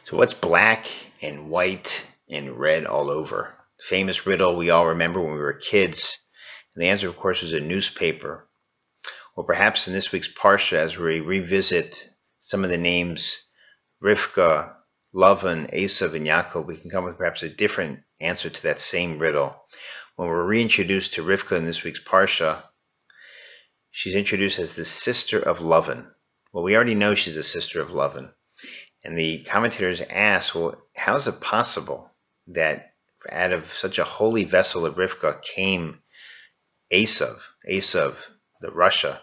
So what's black and white and red all over? Famous riddle we all remember when we were kids. And the answer, of course, is a newspaper. Or perhaps in this week's Parsha, as we revisit some of the names Rivka, Lavan, Esav, and Yaakov, we can come with perhaps a different answer to that same riddle. When we're reintroduced to Rivka in this week's Parsha, she's introduced as the sister of Lavan. Well, we already know she's the sister of Lavan. And the commentators ask, well, how is it possible that out of such a holy vessel of Rivka came Esav, the Russia?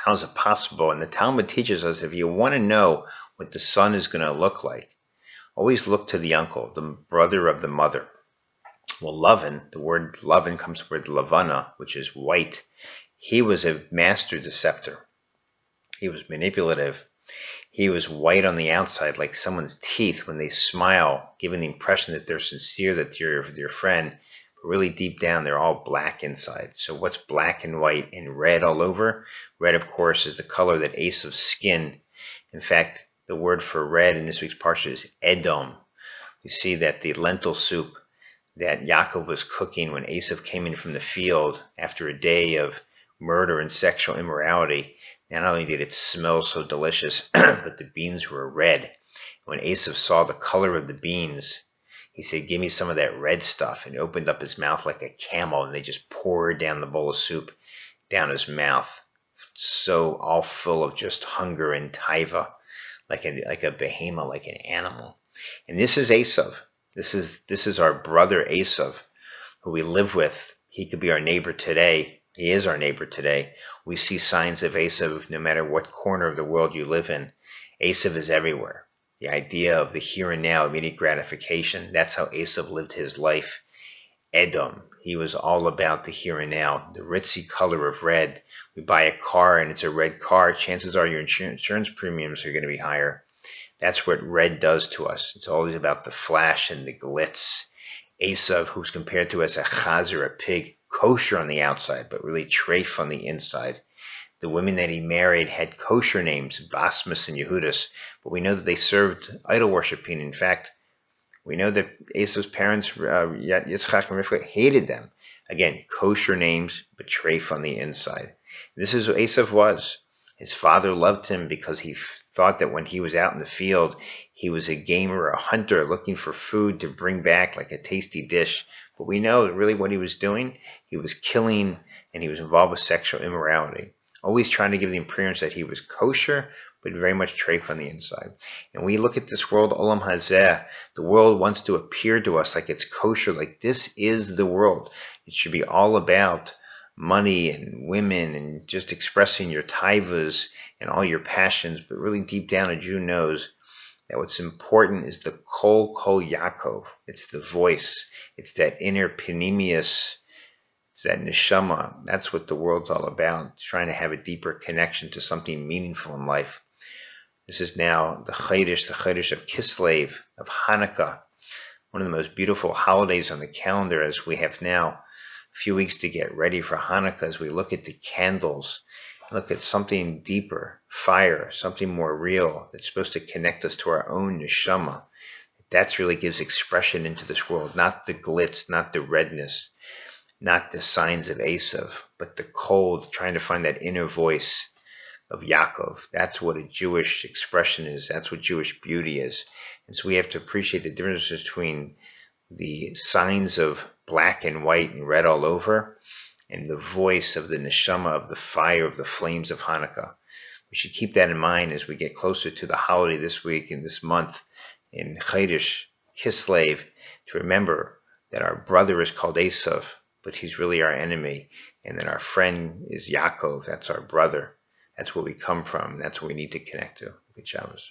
How is it possible? And the Talmud teaches us if you want to know what the son is going to look like, always look to the uncle, the brother of the mother. Well, Lavan, the word Lavan comes from the word Lavana, which is white. He was a master deceptor. He was manipulative. He was white on the outside, like someone's teeth when they smile, giving the impression that they're sincere, that you're your friend. But really deep down, they're all black inside. So what's black and white and red all over? Red, of course, is the color that Esav's skin. In fact, the word for red in this week's parsha is Edom. You see that the lentil soup that Yaakov was cooking when Esav came in from the field after a day of murder and sexual immorality, not only did it smell so delicious, but the beans were red. When Esav saw the color of the beans, he said, "Give me some of that red stuff," and opened up his mouth like a camel, and they just poured down the bowl of soup down his mouth, so all full of just hunger and taiva, like a behemoth, like an animal. And this is Esav. This is our brother Esav, who we live with. He could be our neighbor today. He is our neighbor today. We see signs of Esav no matter what corner of the world you live in. Esav is everywhere. The idea of the here and now, immediate gratification, that's how Esav lived his life. Edom, he was all about the here and now, the ritzy color of red. We buy a car and it's a red car, chances are your insurance premiums are going to be higher. That's what red does to us. It's always about the flash and the glitz. Esav, who's compared to as a chazer, a pig, kosher on the outside, but really treif on the inside. The women that he married had kosher names, Basmas and Yehudis, but we know that they served idol worshiping. In fact, we know that Esav's parents, Yitzchak and Rivka, hated them. Again, kosher names, but treif on the inside. This is what Esav was. His father loved him because he thought that when he was out in the field, he was a gamer, a hunter, looking for food to bring back like a tasty dish. But we know that really what he was doing, he was killing and he was involved with sexual immorality. Always trying to give the appearance that he was kosher, but very much treif on the inside. And we look at this world, Olam Hazeh, the world wants to appear to us like it's kosher, like this is the world. It should be all about money and women and just expressing your taivas and all your passions, but really deep down a Jew knows that what's important is the kol Yaakov. It's the voice. It's that inner panemius. It's that neshama. That's what the world's all about, trying to have a deeper connection to something meaningful in life. This is now the Chodesh of Kislev, of Hanukkah, one of the most beautiful holidays on the calendar, as we have now a few weeks to get ready for Hanukkah, as we look at the candles, look at something deeper, fire, something more real that's supposed to connect us to our own neshama. That really gives expression into this world, not the glitz, not the redness, not the signs of Esav, but the cold, trying to find that inner voice of Yaakov. That's what a Jewish expression is. That's what Jewish beauty is. And so we have to appreciate the difference between the signs of black and white and red all over and the voice of the neshama, of the fire, of the flames of Hanukkah. We should keep that in mind as we get closer to the holiday this week and this month in Chodesh Kislev, to remember that our brother is called Esav, but he's really our enemy, and that our friend is Yaakov. That's our brother. That's where we come from. That's what we need to connect to. Good Shabbos.